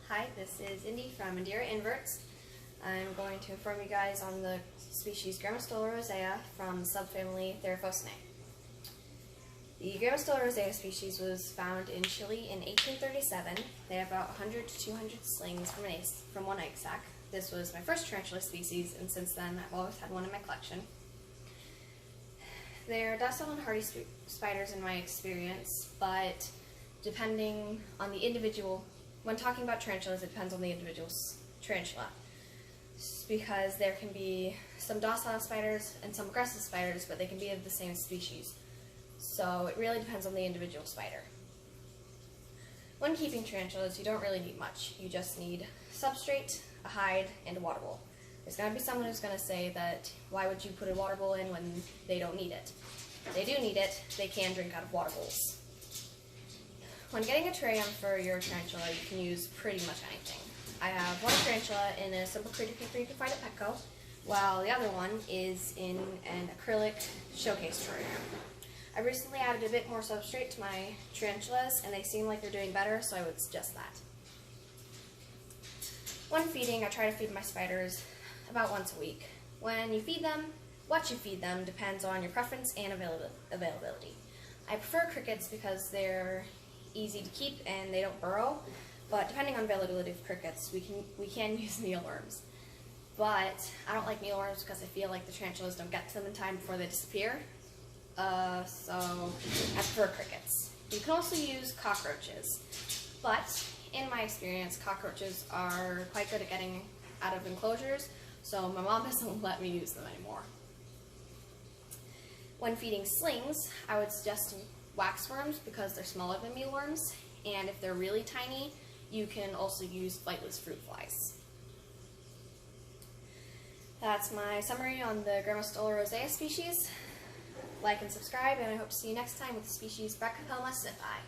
Hi, this is Indy from Indira Inverts. I'm going to inform you guys on the species Grammostola rosea from the subfamily Theraphocenae. The Grammostola rosea species was found in Chile in 1837. They have about 100 to 200 slings from one egg sac. This was my first tarantula species, and since then I've always had one in my collection. They're docile and hardy spiders in my experience, but depending on the individual, when talking about tarantulas, it depends on the individual tarantula. Because there can be some docile spiders and some aggressive spiders, but they can be of the same species. So it really depends on the individual spider. When keeping tarantulas, you don't really need much. You just need substrate, a hide, and a water bowl. There's going to be someone who's going to say that, why would you put a water bowl in when they don't need it? If they do need it, they can drink out of water bowls. When getting a terrarium for your tarantula, you can use pretty much anything. I have one tarantula in a simple critter keeper you can find at Petco, while the other one is in an acrylic showcase terrarium. I recently added a bit more substrate to my tarantulas, and they seem like they're doing better, so I would suggest that. When feeding, I try to feed my spiders about once a week. When you feed them, what you feed them depends on your preference and availability. I prefer crickets because they're easy to keep and they don't burrow, but depending on availability of crickets, we can use mealworms. But I don't like mealworms because I feel like the tarantulas don't get to them in time before they disappear. So I prefer crickets. You can also use cockroaches, but in my experience, cockroaches are quite good at getting out of enclosures, so my mom doesn't let me use them anymore. When feeding slings, I would suggest waxworms because they're smaller than mealworms, and if they're really tiny, you can also use flightless fruit flies. That's my summary on the Grammostola rosea species. Like and subscribe, and I hope to see you next time with the species Brachypelma siphi.